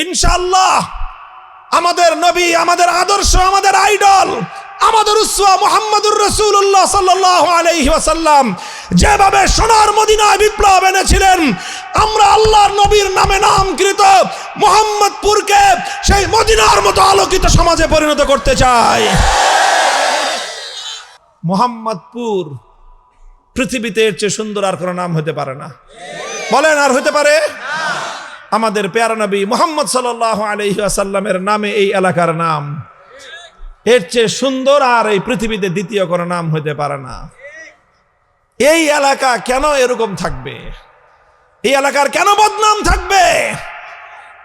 ইনশাআল্লাহ আমাদের নবী, আমাদের আদর্শ, আমাদের আইডল, আমাদের উসওয়া মুহাম্মদুর রাসূলুল্লাহ সাল্লাল্লাহু আলাইহি ওয়াসাল্লাম যেভাবে সোনার মদিনায় বিপ্লব এনেছিলেন, আমরা আল্লাহর নবীর নামে নামকৃত মুহাম্মদপুরকে সেই মদিনার মতো আলোকিত সমাজে পরিণত করতে চাই। মুহাম্মদপুর পৃথিবীতে এর চেয়ে সুন্দর আর কোনো নাম হতে পারে না। বলেন, আর হতে পারে? আমাদের প্যারা নবী মুহাম্মদ সাল্লাল্লাহু আলাইহি ওয়াসাল্লামের নামে এই এলাকার নাম, এর চেয়ে সুন্দর আর এই পৃথিবীতে দ্বিতীয় কোনো নাম হতে পারে না। এই এলাকা কেন এরকম থাকবে? এই এলাকার কেন বদনাম থাকবে?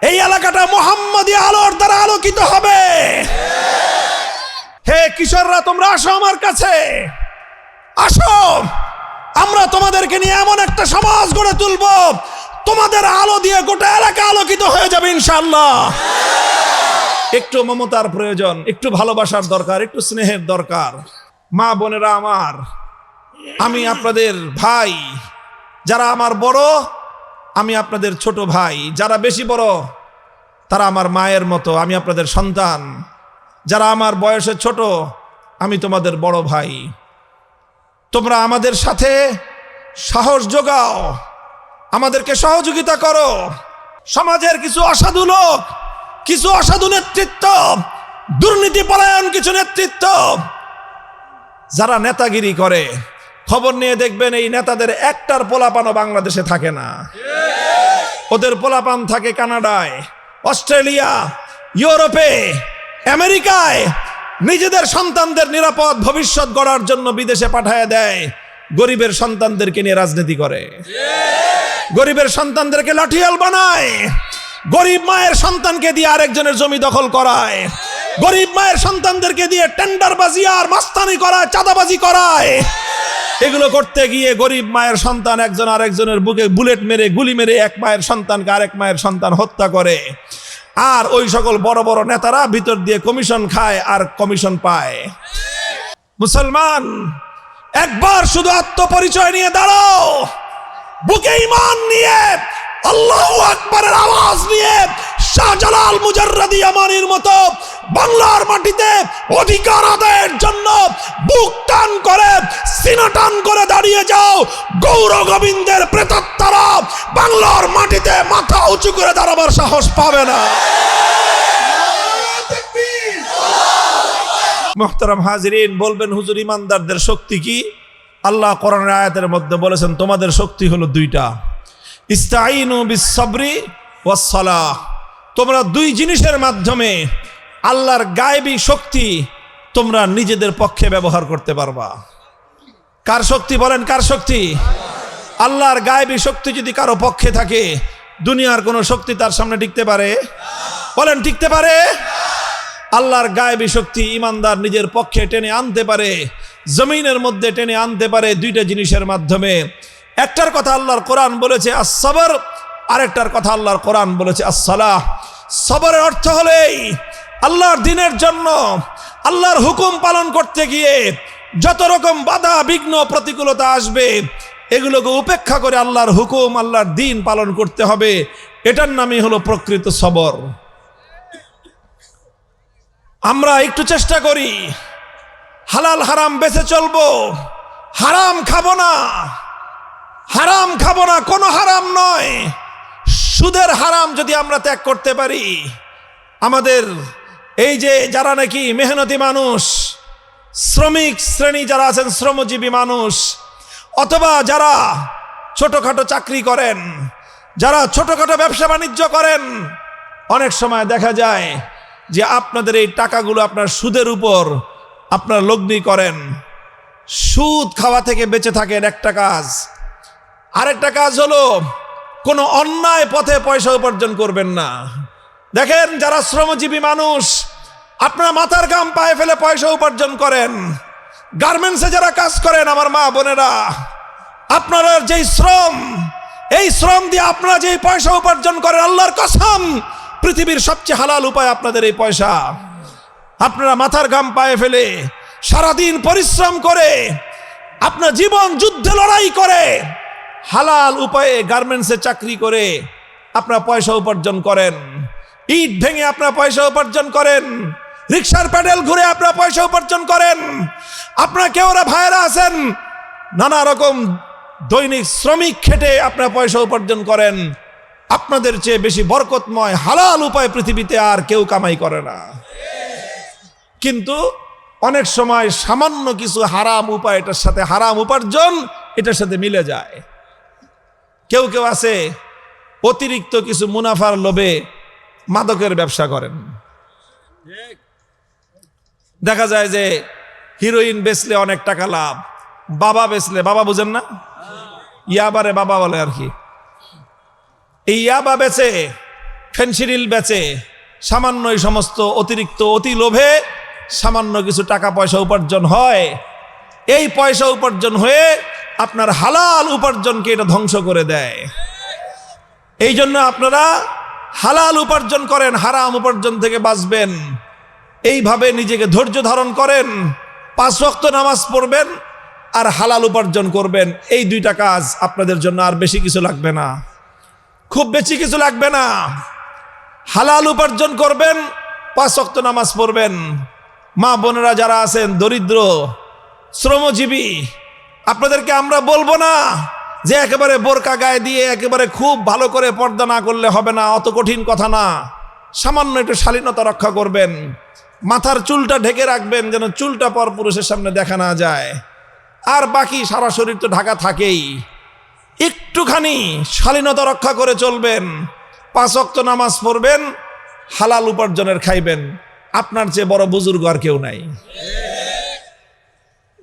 এই এলাকাটা মুহাম্মদী আলোর দ্বারা আলোকিত হবে। হে কিশোররা, তোমরা আসো আমার কাছে, আসো, আমরা তোমাদেরকে নিয়ে এমন একটা সমাজ গড়ে তুলব, তোমাদের আলো দিয়ে গোটা এলাকা আলোকিত হয়ে যাবে ইনশাআল্লাহ। একটু মমতার প্রয়োজন, একটু ভালোবাসার দরকার, একটু স্নেহের দরকার। মা বোনেরা আমার, আমি আপনাদের ভাই, যারা আমার বড় আমি আপনাদের ছোট ভাই, যারা বেশি বড় তারা আমার মায়ের মতো, আমি আপনাদের সন্তান, যারা আমার বয়সে ছোট আমি তোমাদের বড় ভাই। তোমরা আমাদের সাথে সাহস যোগাও, আমাদেরকে সহযোগিতা করো। সমাজের কিছু অসাধু লোক, কিছু অসাধু নেতৃত্ব, দুর্নীতি পরায়ণ কিছু নেতৃত্ব, যারা নেতাগিরি করে, খবর নিয়ে দেখবেন এই নেতাদের একটার পোলাপানও বাংলাদেশে থাকে না। ওদের পোলাপান থাকে কানাডায়, অস্ট্রেলিয়া, ইউরোপে, আমেরিকায়। নিজেদের সন্তানদের নিরাপদ ভবিষ্যৎ গড়ার জন্য বিদেশে পাঠায় দেয়, গরিবের সন্তানদেরকে নিয়ে রাজনীতি করে, গরিবের সন্তানদেরকে লাঠিয়াল বানায়, গরিব মায়ের সন্তানকে দিয়ে আরেকজনের জমি দখল করায়, গরিব মায়ের সন্তানদেরকে দিয়ে টেন্ডারবাজি আর মাস্তানি করায়, চাঁদাবাজি করায়। এগুলো করতে গিয়ে গরিব মায়ের সন্তান একজন আরেকজনের বুকে বুলেট মেরে, গুলি মেরে এক মায়ের সন্তানকে আরেক মায়ের সন্তান হত্যা করে। আর ওই সকল বড় বড় নেতারা ভিতর দিয়ে কমিশন খায় আর কমিশন পায়। মুসলমান, একবার শুধু আত্মপরিচয় নিয়ে দাঁড়াও, বুকে ঈমান নিয়ে, আল্লাহু আকবারের আওয়াজ নিয়ে, শাহজালাল মুজাররদি আমানির মতো বাংলার মাটিতে অধিকার আদায়ের জন্য বুক টান করে, সিনা টান করে দাঁড়িয়ে যাও। গৌর গোবিন্দের প্রেতাত্মারা বাংলার মাটিতে মাথা উঁচু করে দাঁড়াবার সাহস পাবে না। মুহতারাম হাজিরিন, বলবেন হুজুর ইমানদারদের শক্তি কি? আল্লাহ কোরআনের আয়াতের মধ্যে বলেছেন তোমাদের শক্তি হলো দুইটা, ইস্তাঈনু বিস-সাবরি ওয়াস-সালাহ। তোমরা দুই জিনিসের মাধ্যমে আল্লাহর গায়েবী শক্তি তোমরা নিজেদের পক্ষে ব্যবহার করতে পারবা। কার শক্তি বলেন? কার শক্তি? আল্লাহর গায়েবী শক্তি যদি কারো পক্ষে থাকে, দুনিয়ার কোনো শক্তি তার সামনে টিকতে পারে? বলেন, টিকতে পারে? আল্লাহর গায়েবী শক্তি ইমানদার নিজের পক্ষে টেনে আনতে পারে, জমিনের মধ্যে টেনে আনতে পারে দুইটা জিনিসের মাধ্যমে। একটার কথা আল্লাহর কোরআন বলেছে আস-সাবর, আরেকটার কথা আল্লাহর কোরআন বলেছে আস-সালাহ। সবরের অর্থ হলো এই, আল্লাহর দ্বীনের জন্য, আল্লাহর হুকুম পালন করতে গিয়ে যত রকম বাধা বিঘ্ন প্রতিকূলতা আসবে, এগুলোকে উপেক্ষা করে আল্লাহর হুকুম, আল্লাহর দ্বীন পালন করতে হবে। এটার নামই হলো প্রকৃত সবর। আমরা একটু চেষ্টা করি হালাল হারাম বেঁচে চলবো, হারাম খাবো না, হারাম খাবো না, কোনো হারাম নয়। সুদের হারাম যদি আমরা ত্যাগ করতে পারি, আমাদের এই যে যারা নাকি মেহনতি মানুষ, শ্রমিক শ্রেণী যারা আছেন, শ্রমজীবী মানুষ, অথবা যারা ছোটখাটো চাকরি করেন, যারা ছোটখাটো ব্যবসা বাণিজ্য করেন, অনেক সময় দেখা যায় যে আপনাদের এই টাকাগুলো আপনার সুদের উপর আপনারা লগ্নি করেন, সুদ খাওয়া থেকে বেঁচে থাকেন। একটা কাজ। আরেকটা কাজ হলো কোনো অন্যায় পথে পয়সা উপার্জন করবেন না। দেখেন, যারা শ্রমজীবী মানুষ, আপনারা মাথার ঘাম পায়ে ফেলে পয়সা উপার্জন করেন। গার্মেন্টসে যারা কাজ করেন, আমার মা বোনেরা, আপনারা যেই শ্রম, এই শ্রম দিয়ে আপনারা যেই পয়সা উপার্জন করেন, আল্লাহর কসম পৃথিবীর সবচেয়ে হালাল উপায় আপনাদের এই পয়সা। আপনারা মাথার ঘাম পায়ে ফেলে সারাদিন পরিশ্রম করে, আপনার জীবন যুদ্ধে লড়াই করে, হালাল উপায়ে গার্মেন্টসে চাকরি করে আপনারা পয়সা উপার্জন করেন। ইট ভেঙে আপনারা পয়সা উপার্জন করেন, রিক্সার প্যাডেল ঘুরে আপনারা পয়সা উপার্জন করেন। আপনারা কেউ ভাইয়েরা আছেন নানা রকম দৈনিক শ্রমিক খেটে আপনারা পয়সা উপার্জন করেন। আপনাদের চেয়ে বেশি বরকতময় হালাল উপায় পৃথিবীতে আর কেউ কামাই করে না। কিন্তু অনেক সময় সামান্য কিছু হারাম উপায় এটার সাথে, হারাম উপার্জন এটার সাথে মিলে যায়। কেউ কেউ আছে অতিরিক্ত কিছু মুনাফার লোভে মাদকের ব্যবসা করেন। দেখা যায় যে হিরোইন বেচলে অনেক টাকা লাভ, বাবা বেচলে, বাবা বুঝেন না, ইয়াবারে বাবা বলে আর কি, এই ইয়াবা বেচে, ফেনসিডিল বেচে, সামান্য এই সমস্ত অতিরিক্ত অতি লোভে সামান্য কিছু টাকা পয়সা উপার্জন হয়। এই পয়সা উপার্জন হয়ে আপনার হালাল উপার্জনকে এটা ধ্বংস করে দেয়। এই জন্য আপনারা হালাল উপার্জন করেন, হারাম উপার্জন থেকে বাঁচবেন। এইভাবে নিজেকে ধৈর্য ধারণ করেন, 5 ওয়াক্ত নামাজ পড়বেন আর হালাল উপার্জন করবেন। এই দুইটা কাজ আপনাদের জন্য, আর বেশি কিছু লাগবে না, খুব বেশি কিছু লাগবে না। হালাল উপার্জন করবেন, 5 ওয়াক্ত নামাজ পড়বেন। মা বোনেরা যারা আছেন দরিদ্র শ্রমজীবী, আপনাদেরকে আমরা বলবো না যে একেবারে বোরকা গায়ে দিয়ে একেবারে খুব ভালো করে পর্দা না করলে হবে না, অত কঠিন কথা না। সামান্য একটু শালীনতা রক্ষা করবেন, মাথার চুলটা ঢেকে রাখবেন যেন চুলটা পরপুরুষের সামনে দেখা না যায়, আর বাকি সারা শরীর তো ঢাকা থাকেই। একটুখানি শালীনতা রক্ষা করে চলবেন, 5 ওয়াক্ত নামাজ পড়বেন, হালাল উপার্জনের খাইবেন। আপনার চেয়ে বড় বুজুর্গ আর কেউ নাই।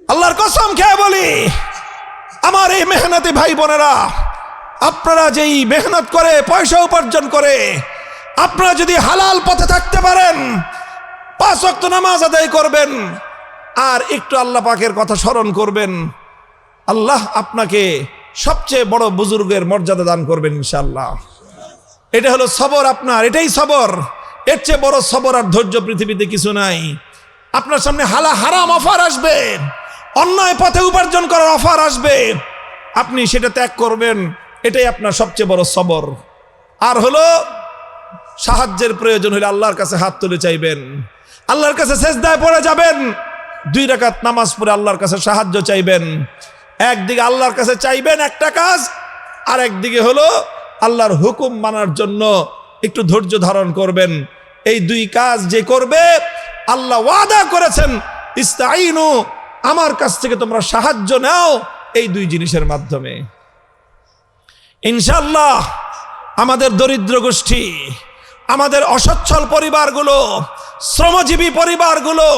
আল্লাহর কসম খেয়ে বলি, আমার এই মেহনতি ভাই বোনেরা, আপনারা যেই মেহনত করে পয়সা উপার্জন করে আপনারা যদি হালাল পথে থাকতে পারেন, 5 ওয়াক্ত নামাজ আদায় করবেন আর একটু আল্লাহ পাকের কথা স্মরণ করবেন, আল্লাহ আপনাকে সবচেয়ে বড় বুজুর্গের মর্যাদা দান করবেন ইনশাআল্লাহ। এটা হলো সবর আপনার, এটাই সবর। এর চেয়ে বড় সবর আর ধৈর্য পৃথিবীতে কিছু নাই। আপনার সামনে হারাম অফার আসবে, অন্যায় পথে উপার্জন করার অফার আসবে, আপনি সেটা ত্যাগ করবেন, এটাই আপনার সবচেয়ে বড় সবর। আর হলো সাহায্যের প্রয়োজন হলে আল্লাহর কাছে হাত তুলে চাইবেন, আল্লাহর কাছে সেজদায় পড়ে যাবেন, 2 রাকাত নামাজ পড়ে আল্লাহর কাছে সাহায্য চাইবেন। একদিকে আল্লাহর কাছে চাইবেন একটা কাজ, আর একদিকে হলো আল্লাহর হুকুম মানার জন্য একটু ধৈর্য ধারণ করবেন। এই 2 কাজ যে করবে, আল্লাহ ওয়াদা করেছেন ইস্তাইনু, আমার কাছ থেকে তোমরা সাহায্য নাও এই 2 জিনিসের মাধ্যমে। ইনশাআল্লাহ আমাদের দরিদ্র গোষ্ঠী, আমাদের অসচ্ছল পরিবারগুলো, শ্রমজীবী পরিবারগুলো,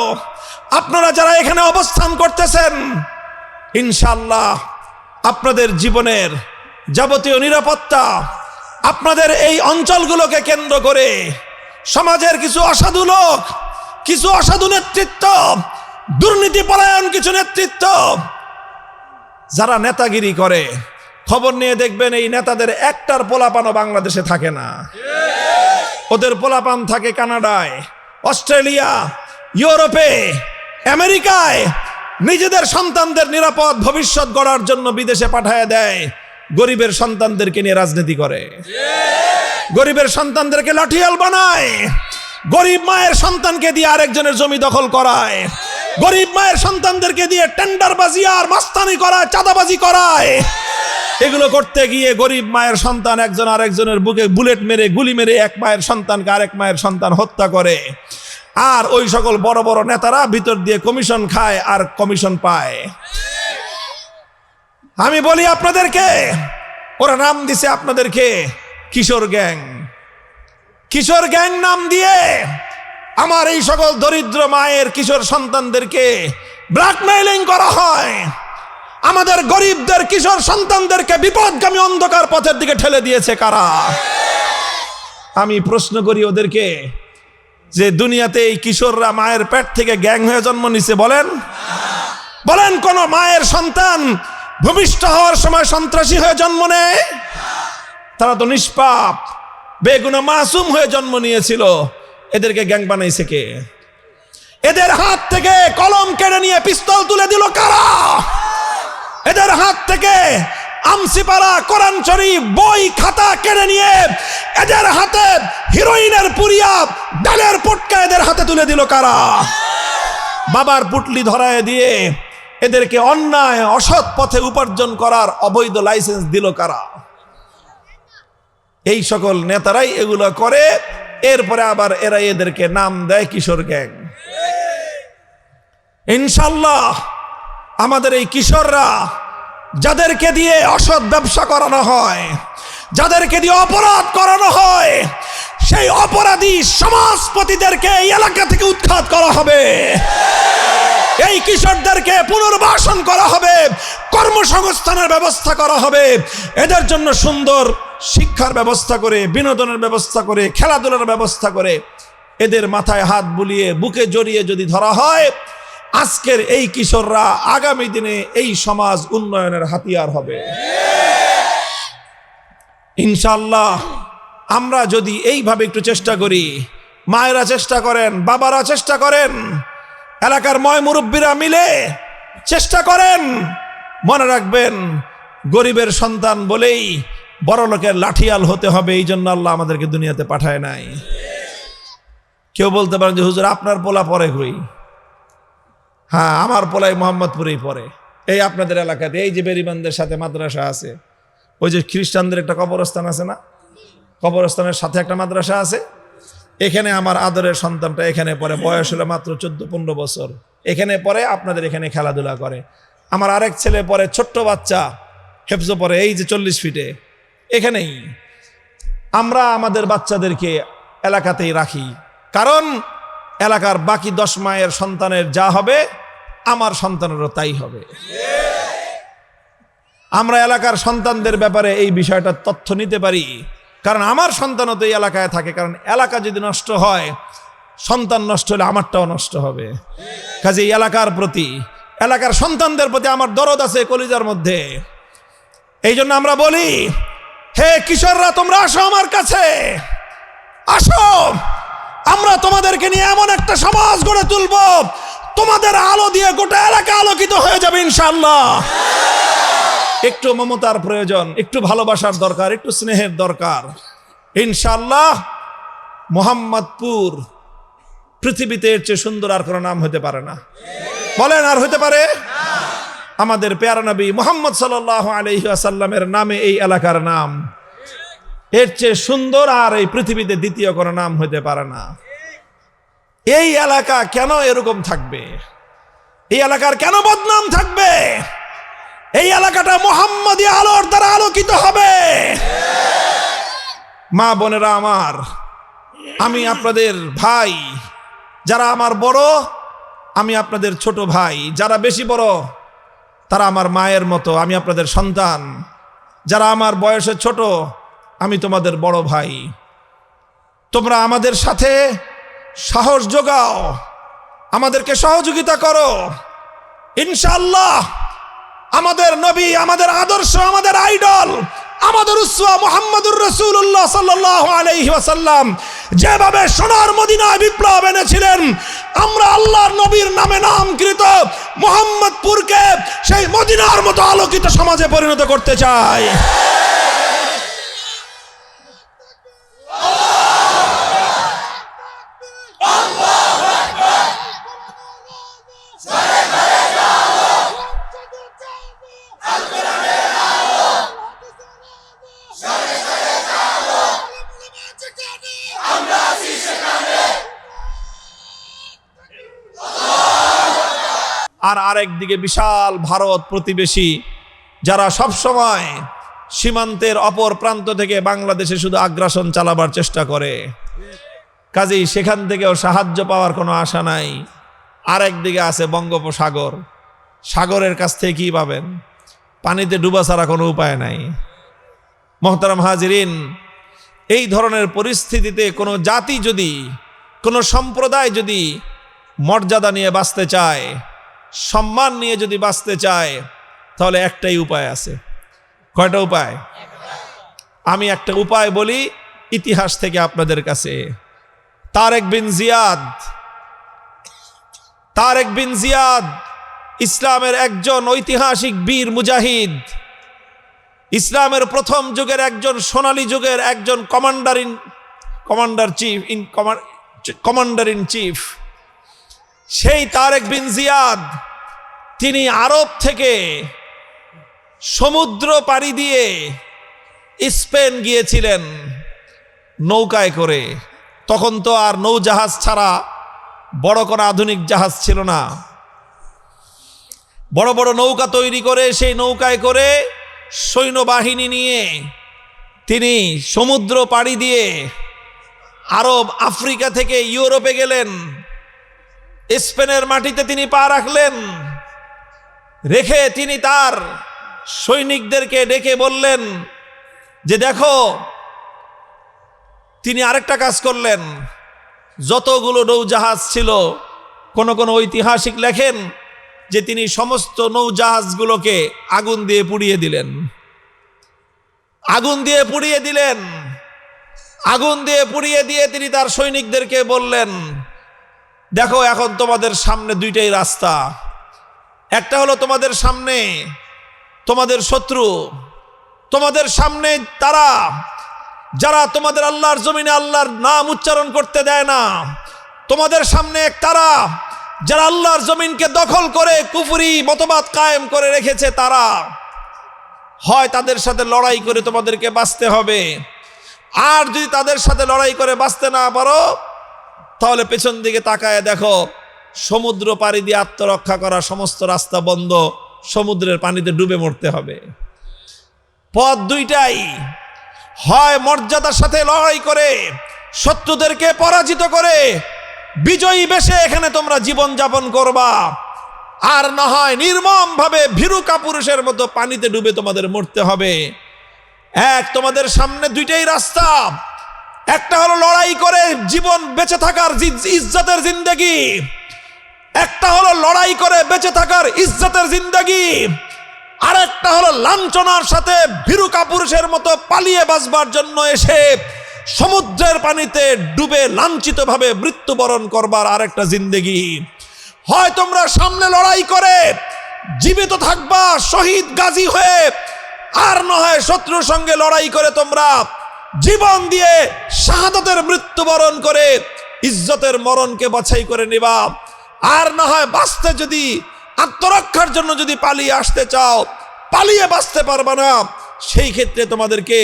আপনারা যারা এখানে অবস্থান করতেছেন, ইনশাআল্লাহ আপনাদের জীবনের যাবতীয় নিরাপত্তা আপনাদের এই অঞ্চলগুলোকে কেন্দ্র করে সমাজের কিছু অসাধু লোক, কিছু অসাধু নেতৃত্ব, দুর্নীতি পরায়ণ কিছু নেতৃত্ব যারা নেতাগিরি করে, খবর নিয়ে দেখবেন এই নেতাদের একটার পোলাপানও বাংলাদেশে থাকে না। ওদের পোলাপান থাকে কানাডায়, অস্ট্রেলিয়া, ইউরোপে, আমেরিকায়। নিজেদের সন্তানদের নিরাপদ ভবিষ্যৎ গড়ার জন্য বিদেশে পাঠায় দেয়, গরিবের সন্তানদেরকে নিয়ে রাজনীতি করে, গরিবের সন্তানদেরকে লাঠিয়াল বানায়, গরিব মায়ের সন্তানকে দিয়ে আরেকজনের জমি দখল করায়, গরিব মায়ের সন্তানদেরকে দিয়ে টেন্ডারবাজি আর মাস্তানি করায়, চাঁদাবাজি করায়। এগুলো করতে গিয়ে গরিব মায়ের সন্তান একজন আরেকজনের বুকে বুলেট মেরে, গুলি মেরে এক মায়ের সন্তানকে আরেক মায়ের সন্তান হত্যা করে। আর ওই সকল বড় বড় নেতারা ভিতর দিয়ে কমিশন খায় আর কমিশন পায়। আমি বলি আপনাদেরকে, ওরা নাম দিছে আপনাদেরকে কিশোর গ্যাং। কিশোর গ্যাং নাম দিয়ে আমার এই সকল দরিদ্র মায়ের কিশোর সন্তানদেরকে ব্ল্যাকমেইলিং করা হয়। আমাদের গরিবদের কিশোর সন্তানদেরকে বিপদগামী অন্ধকার পথের দিকে ঠেলে দিয়েছে কারা? আমি প্রশ্ন করি ওদেরকে, যে দুনিয়াতে এই কিশোররা মায়ের পেট থেকে গ্যাং হয়ে জন্ম নিছে? বলেন, বলেন কোন মায়ের সন্তান ভূমিষ্ঠ হওয়ার সময় সন্ত্রাসী হয়ে জন্ম নেয়? তারা তো নিষ্পাপ, বেগুনা মাসুম হয়ে জন্ম নিয়েছিল। এদেরকে গ্যাং বানাইছে কে? এদের হাত থেকে কলম কেড়ে নিয়ে পিস্তল তুলে দিল কারা? এদের হাত থেকে আমসিপাড়া, কোরআন শরীফ, বই খাতা কেড়ে নিয়ে এদের হাতে হিরোইনের পুরিয়া, ডালের পটকা এদের হাতে তুলে দিল কারা? বাবার পুটলি ধরায় দিয়ে এদেরকে অন্যায় অসৎ পথে উপার্জন করার অবৈধ লাইসেন্স দিল কারা? এই সকল নেতারাই এগুলো করে। এরপরে আবার এরা এদেরকে নাম দেয় কিশোর গ্যাং। ইনশাল্লাহ আমাদের এই কিশোররা, যাদেরকে দিয়ে অসৎ ব্যবসা করানো হয়, যাদেরকে দিয়ে অপরাধ করানো হয়, সেই অপরাধী সমাজপতিদেরকে এই এলাকা থেকে উৎখাত করা হবে। এই কিশোরদেরকে পুনর্বাসন করা হবে, কর্মসংস্থানের ব্যবস্থা করা হবে, এদের জন্য সুন্দর শিক্ষার ব্যবস্থা করে, বিনোদনের ব্যবস্থা করে, খেলাধুলার ব্যবস্থা করে এদের মাথায় হাত বুলিয়ে বুকে জড়িয়ে যদি ধরা হয়, আজকের এই কিশোররা আগামী দিনে এই সমাজ উন্নয়নের হাতিয়ার হবে ইনশাআল্লাহ। আমরা যদি এইভাবে একটু চেষ্টা করি, মায়েরা চেষ্টা করেন, বাবারা চেষ্টা করেন, এলাকার ময় মুরব্বীরা মিলে চেষ্টা করেন, মনে রাখবেন গরিবের সন্তান বলেই বড় লোকের লাঠিয়াল হতে হবে, এই জন্য আল্লাহ আমাদেরকে দুনিয়াতে পাঠায় নাই। কেউ বলতে পারেন যে হুজুর আপনার পোলা পরে কই? হ্যাঁ, আমার পোলাই মোহাম্মদপুরেই পড়ে। এই আপনাদের এলাকাতে এই যে বেরিবান্ধের সাথে মাদ্রাসা আছে, ওই যে খ্রিস্টানদের একটা কবরস্থান আছে না, কবরস্থানের সাথে একটা মাদ্রাসা আছে, এখানে আমার আদরের সন্তানটা এখানে পড়ে, বয়স হলো মাত্র 14-15 বছর, এখানে পড়ে, আপনাদের এখানে খেলাধুলা করে। আমার আরেক ছেলে পড়ে, ছোট্ট বাচ্চা, হেফজ পড়ে, এই যে 40 ফিটে, এখানেই। আমরা আমাদের বাচ্চাদেরকে এলাকাতেই রাখি, কারণ এলাকার বাকি 10 মায়ের সন্তানের যা হবে আমার সন্তানেরও তাই হবে। আমরা এলাকার সন্তানদের ব্যাপারে এই বিষয়টা তথ্য নিতে পারি, কারণ আমার সন্তানও তো এই এলাকায় থাকে। কারণ এলাকা যদি নষ্ট হয়, সন্তান নষ্ট হলে আমারটাও নষ্ট হবে। কাজে এলাকার প্রতি, এলাকার সন্তানদের প্রতি আমার দরদ আছে কলিজার মধ্যে। এই জন্য আমরা বলি, হে কিশোররা, তোমরা আসো আমার কাছে, আসো, আমরা তোমাদেরকে নিয়ে এমন একটা সমাজ গড়ে তুলব, তোমাদের আলো দিয়ে গোটা এলাকা আলোকিত হয়ে যাবে ইনশাআল্লাহ। একটু মমতার প্রয়োজন, একটু ভালোবাসার দরকার, একটু স্নেহের দরকার। ইনশাআল্লাহ মোহাম্মদপুর পৃথিবীতে এর চেয়ে সুন্দর আর কোনো নাম হতে পারে না। বলেন, আর হতে পারে? আমাদের পেয়ারা নবী মুহাম্মদ সাল্লাল্লাহু আলাইহি ওয়াসাল্লামের নামে এই এলাকার নাম, এর চেয়ে সুন্দর আর এই পৃথিবীতে দ্বিতীয় কোনো নাম হতে পারে না। এই এলাকা কেন এরকম থাকবে? এই এলাকার কেন বদনাম থাকবে? এই এলাকাটা মুহাম্মদী আলোর দ্বারা আলোকিত হবে। মা বোনেরা আমার, আমি আপনাদের ভাই, যারা আমার বড় আমি আপনাদের ছোট ভাই, যারা বেশি বড় তারা আমার মায়ের মতো, আমি আপনাদের সন্তান, যারা আমার বয়সে ছোট আমি তোমাদের বড় ভাই। তোমরা আমাদের সাথে সাহস যোগাও, আমাদেরকে সহযোগিতা করো। ইনশাআল্লাহ আমাদের নবী, আমাদের আদর্শ, আমাদের আইডল, আমাদের উসওয়া মুহাম্মদুর রাসূলুল্লাহ সাল্লাল্লাহু আলাইহি ওয়াসাল্লাম যেভাবে সোনার মদিনায় বিপ্লব এনেছিলেন, আমরা আল্লাহর নবীর নামে নামকৃত মুহাম্মদপুরকে সেই মদিনার মতো আলোকিত সমাজে পরিণত করতে চাই। আর আরেক দিকে বিশাল ভারত প্রতিবেশী, যারা সব সময় সীমান্তের অপর প্রান্ত থেকে বাংলাদেশে শুধু আগ্রাসন চালাবার চেষ্টা করে, কাজেই সেখান থেকেও সাহায্য পাওয়ার কোনো আশা নাই। আরেক দিকে আছে বঙ্গোপসাগর, সাগরের কাছ থেকে কি পাবেন? পানিতে ডুবা ছাড়া কোনো উপায় নাই। মোহতারাম হাজিরিন, এই ধরনের পরিস্থিতিতে কোনো জাতি যদি, কোনো সম্প্রদায় যদি মর্যাদা নিয়ে বাঁচতে চায়, সম্মান নিয়ে যদি বাঁচতে চায়, তাহলে একটাই উপায় আছে। কয়টা উপায়? আমি একটা উপায় বলি ইতিহাস থেকে আপনাদের কাছে। তারেক বিন জিয়াদ ইসলামের একজন ঐতিহাসিক বীর মুজাহিদ। ইসলামের প্রথম যুগের একজন সোনালী যুগের একজন কমান্ডার ইন চিফ সেই তারেক বিন জিয়াদ, তিনি আরব থেকে সমুদ্র পাড়ি দিয়ে স্পেন গিয়েছিলেন নৌকায় করে। তখন তো আর নৌজাহাজ ছাড়া বড় কোনো আধুনিক জাহাজ ছিল না। বড় বড় নৌকা তৈরি করে সেই নৌকায় করে সৈন্যবাহিনী নিয়ে তিনি সমুদ্র পাড়ি দিয়ে আরব, আফ্রিকা থেকে ইউরোপে গেলেন। স্পেনের মাটিতে তিনি পা রাখলেন। রেখে তিনি তার সৈনিকদেরকে ডেকে বললেন যে দেখো, তিনি আরেকটা কাজ করলেন। যতগুলো নৌজাহাজ ছিল, কোন কোন ঐতিহাসিক লেখেন যে তিনি সমস্ত নৌজাহাজগুলোকে আগুন দিয়ে পুড়িয়ে দিলেন। আগুন দিয়ে পুড়িয়ে দিয়ে তিনি তার সৈনিকদেরকে বললেন, দেখো এখন তোমাদের সামনে দুইটাই রাস্তা। একটা হলো তোমাদের সামনে তোমাদের শত্রু, তোমাদের সামনে তারা যারা তোমাদের আল্লাহর জমিনে আল্লাহর নাম উচ্চারণ করতে দেয় না। তোমাদের সামনে তারা যারা আল্লাহর জমিনকে দখল করে কুফরি মতবাদ কায়েম করে রেখেছে। তারা হয় তাদের সাথে লড়াই করে তোমাদেরকে বাঁচতে হবে, আর যদি তাদের সাথে লড়াই করে বাঁচতে না পারো তাহলে পেছন দিকে তাকায় দেখো, সমুদ্র পাড়ি দিয়ে আত্মরক্ষা করা সমস্ত রাস্তা বন্ধ, সমুদ্রের পানিতে ডুবে মরতে হবে। পথ দুইটাই, হয় মর্যাদার সাথে লড়াই করে শত্রুদেরকে পরাজিত করে বিজয়ী বেশে এখানে তোমরা জীবন যাপন করবা, আর না হয় নির্মম ভাবে ভীরু কাপুরুষের মতো পানিতে ডুবে তোমাদের মরতে হবে। তোমাদের সামনে দুইটাই রাস্তা। একটা হলো লড়াই করে জীবন বেঁচে থাকার ইজ্জতের জিন্দেগি, একটা হলো লড়াই করে বেঁচে থাকার ইজ্জতের জিন্দেগি, আর একটা হলো লাঞ্ছনার সাথে ভীরু কাপুরুষের মতো পালিয়ে বাঁচবার জন্য এসে সমুদ্রের পানিতে ডুবে লাঞ্ছিত ভাবে মৃত্যুবরণ করবার আরেকটা জিন্দেগি। হয় তোমরা সামনে লড়াই করে জীবিত থাকবা শহীদ গাজী হয়ে, আর না হয় শত্রুর সঙ্গে লড়াই করে তোমরা জীবন দিয়ে শাহাদাতের মৃত্যুবরণ করে ইজ্জতের মরণকে বাছাই করে নিবা। আর না হয় বাঁচতে যদি আত্মরক্ষার জন্য যদি পালিয়ে আসতে চাও, পালিয়ে বাঁচতে পারবা না, সেই ক্ষেত্রে তোমাদেরকে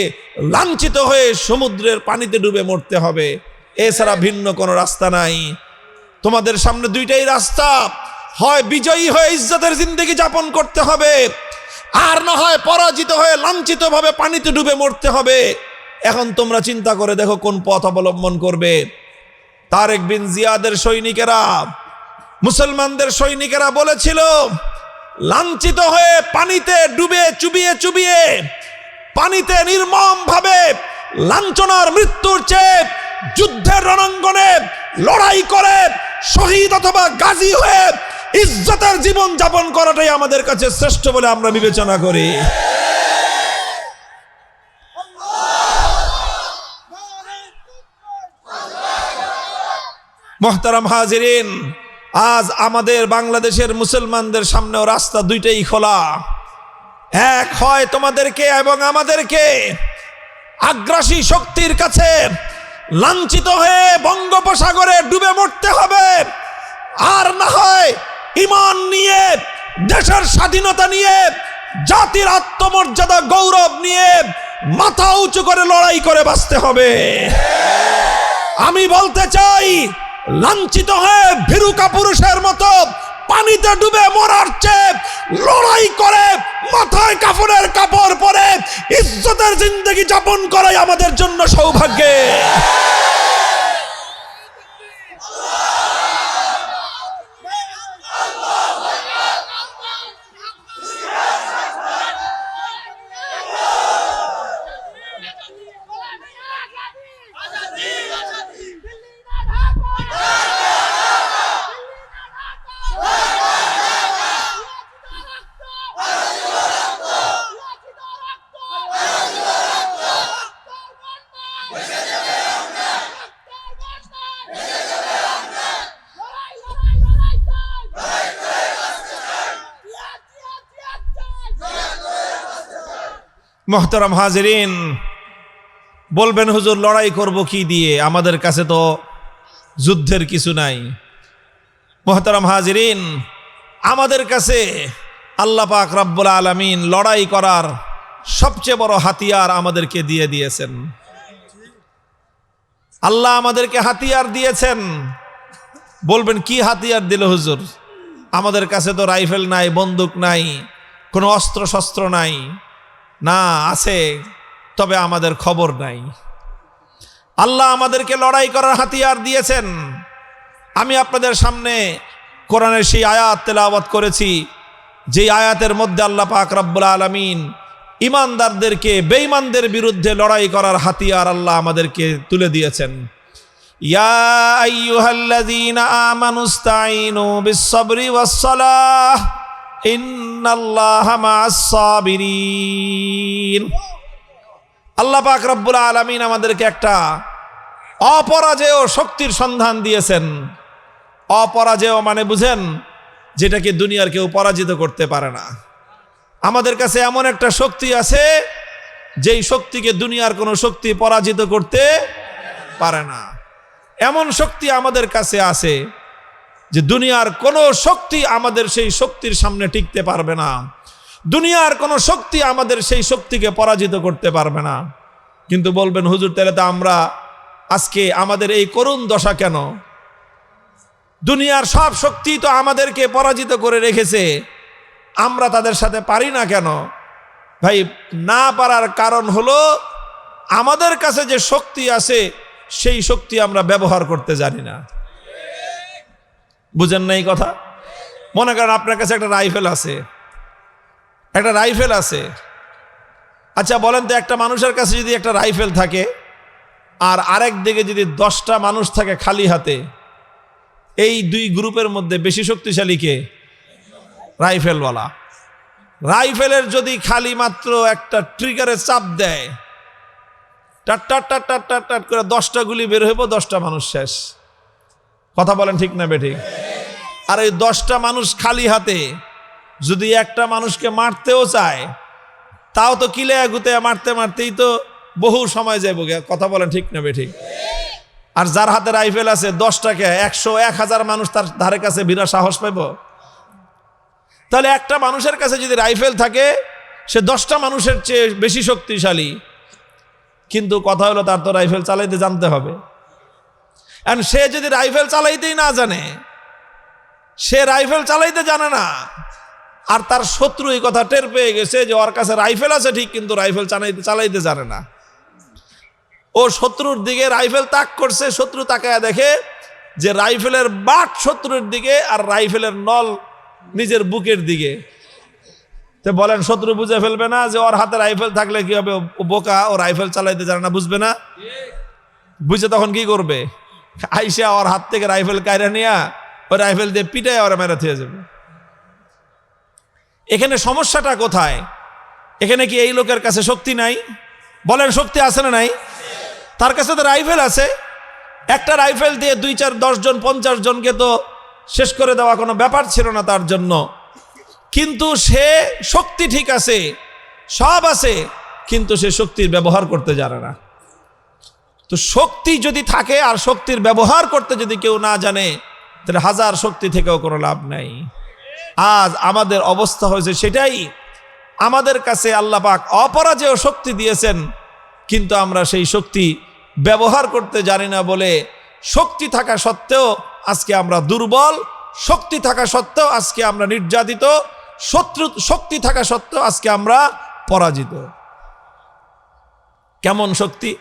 লাঞ্ছিত হয়ে সমুদ্রের পানিতে ডুবে মরতে হবে। এছাড়া ভিন্ন কোনো রাস্তা নাই। তোমাদের সামনে দুইটাই রাস্তা, হয় বিজয়ী হয়ে ইজ্জতের জিন্দেগি যাপন করতে হবে, আর না হয় পরাজিত হয়ে লাঞ্ছিত ভাবে পানিতে ডুবে মরতে হবে। এখন তোমরা চিন্তা করে দেখো কোন পথ অবলম্বন করবে। তারেক বিন জিয়াদের সৈনিকেরা, মুসলমানদের সৈনিকেরা বলেছিল, লাঞ্ছিত হয়ে পানিতে ডুবে চুবিয়ে পানিতে নির্মম ভাবে লাঞ্ছনার মৃত্যুর চেয়ে যুদ্ধের রণাঙ্গনে লড়াই করে শহীদ অথবা গাজী হয়ে ইজ্জতের জীবন যাপন করাটাই আমাদের কাছে শ্রেষ্ঠ বলে আমরা বিবেচনা করি। মোহতারাম হাজিরিন, আজ আমাদের বাংলাদেশের মুসলমানদের সামনেও রাস্তা দুইটাই খোলা। এক, হয় তোমাদেরকে এবং আমাদেরকে আগ্রাসী শক্তির কাছে লাঞ্ছিত হয়ে বঙ্গোপসাগরে ডুবে মরতে হবে, আর না হয় ঈমান নিয়ে, দেশের স্বাধীনতা নিয়ে, জাতির আত্মমর্যাদা গৌরব নিয়ে মাথা উঁচু করে লড়াই করে বাঁচতে হবে। আমি বলতে চাই, লাঞ্ছিত হয়ে ভীরু কাপুরুষের মতো পানিতে ডুবে মরার চেয়ে লড়াই করে মাথায় কাফনের কাপড় পরে ইজ্জতের জিন্দেগি যাপন করাই আমাদের জন্য সৌভাগ্যের। মুহতারাম হাজিরিন, বলবেন হুজুর লড়াই করব কি দিয়ে, আমাদের কাছে তো যুদ্ধের কিছু নাই। মুহতারাম হাজিরিন, আমাদের কাছে আল্লাহ পাক রব্বুল আলামিন লড়াই করার সবচেয়ে বড় হাতিয়ার আমাদেরকে দিয়ে দিয়েছেন। আল্লাহ আমাদেরকে হাতিয়ার দিয়েছেন। বলবেন কি হাতিয়ার দিল হুজুর? আমাদের কাছে তো রাইফেল নাই, বন্দুক নাই, কোনো অস্ত্র শস্ত্র নাই। না, আছে, তবে আমাদের খবর নাই। আল্লাহ আমাদেরকে লড়াই করার হাতিয়ার দিয়েছেন। আমি আপনাদের সামনে কোরআনের সেই আয়াত তেলাওয়াত করেছি, যে আয়াতের মধ্যে আল্লাহ পাক রব্বুল আলামিন ঈমানদারদেরকে বেঈমানদের বিরুদ্ধে লড়াই করার হাতিয়ার আল্লাহ আমাদেরকে তুলে দিয়েছেন। ইয়া আইয়ুহাল্লাযীনা আমানুস্তাঈনু বিস-সাবরি ওয়াস-সালাহ ইন্নাল্লাহা মা'আস-সাবিরিন। আল্লাহ পাক রব্বুল আলামিন আমাদেরকে একটা অপরাজেয় শক্তির সন্ধান দিয়েছেন। অপরাজেয় মানে বুঝেন, যেটাকে দুনিয়ার কেউ পরাজিত করতে পারে না। আমাদের কাছে এমন একটা শক্তি আছে, যেই শক্তিকে দুনিয়ার কোনো শক্তি পরাজিত করতে পারে না। এমন শক্তি আমাদের কাছে আছে যে দুনিয়ার কোনো শক্তি আমাদের সেই শক্তির সামনে টিকতে পারবে না। দুনিয়ার কোনো শক্তি আমাদের সেই শক্তিকে পরাজিত করতে পারবে না। কিন্তু বলবেন হুজুর, তাহলে তো আমরা আজকে আমাদের এই করুণ দশা কেন? দুনিয়ার সব শক্তি তো আমাদেরকে পরাজিত করে রেখেছে, আমরা তাদের সাথে পারি না কেন? ভাই, না পারার কারণ হলো আমাদের কাছে যে শক্তি আছে সেই শক্তি আমরা ব্যবহার করতে জানি না। বুঝেন না এই কথা? মনে করেন আপনার কাছে একটা রাইফেল আছে, একটা রাইফেল আছে। আচ্ছা বলেন তো, একটা মানুষের কাছে যদি একটা রাইফেল থাকে আর আরেক দিকে যদি 10টা মানুষ থাকে খালি হাতে, এই দুই গ্রুপের মধ্যে বেশি শক্তিশালী কে? রাইফেলওয়ালা। রাইফেলের যদি খালি মাত্র একটা ট্রিগারে চাপ দেয়, টাট টাট টাট টাট টাট টাট করে 10টা গুলি বের হইব, 10টা মানুষ শেষ। কথা বলেন ঠিক না বেঠিক? আর এই 10টা মানুষ খালি হাতে যদি একটা মানুষকে মারতেও চায়, তাও তো কিলে গুতে মারতে মারতেই তো বহু সময় যাইব। কথা বলেন ঠিক না বেঠিক? আর যার হাতে রাইফেল আছে 10টাকে 100 1000 মানুষ তার ধারে কাছে ভিড়া সাহস পাইব? তাহলে একটা মানুষের কাছে যদি রাইফেল থাকে, সে 10টা মানুষের চেয়ে বেশি শক্তিশালী। কিন্তু কথা হলো, তার তো রাইফেল চালাইতে জানতে হবে। আর সে যদি রাইফেল চালাইতেই না জানে, সে রাইফেল চালাইতে জানে না, আর তার শত্রু এই কথা টের পেয়ে গেছে যে ওর কাছে রাইফেল আছে ঠিক, কিন্তু রাইফেল চালাইতে জানে না। ও শত্রুর দিকে রাইফেল তাক করছে, শত্রু তাকায় দেখে যে রাইফেলের বাট শত্রুর দিকে আর রাইফেলের নল নিজের বুকের দিকে। তো বলেন, শত্রু বুঝে ফেলবে না যে ওর হাতে রাইফেল থাকলে কি হবে? বোকা, ও রাইফেল চালাইতে জানে না, বুঝবে না? বুঝে তখন কি করবে? আইসা ওর হাত থেকে রাইফেল কায়রা নিয়া ওই রাইফেল দিয়ে পিটায় ওরা মেরে থিয়ে যাবে। এখানে সমস্যাটা কোথায়? এখানে কি এই লোকের কাছে শক্তি নাই? বলেন, শক্তি আছে না নাই? তার কাছে তো রাইফেল আছে। একটা রাইফেল দিয়ে 2 4 10 জন 50 জনকে তো শেষ করে দেওয়া কোনো ব্যাপার ছিল না তার জন্য। কিন্তু সে শক্তি ঠিক আছে, সব আছে, কিন্তু সে শক্তির ব্যবহার করতে জানে না। তো শক্তি যদি থাকে আর শক্তির ব্যবহার করতে যদি কেউ না জানে, তাহলে হাজার শক্তি থেকেও কোনো লাভ নাই। আজ আমাদের অবস্থা হয়েছে সেটাই। আমাদের কাছে আল্লাহ পাক অপরাজেয় শক্তি দিয়েছেন, কিন্তু আমরা সেই শক্তি ব্যবহার করতে জানি না বলে শক্তি থাকা সত্ত্বেও আজকে আমরা দুর্বল, শক্তি থাকা সত্ত্বেও আজকে আমরা নির্যাতিত, শক্তি থাকা সত্ত্বেও আজকে আমরা পরাজিত। কেমন শক্তি?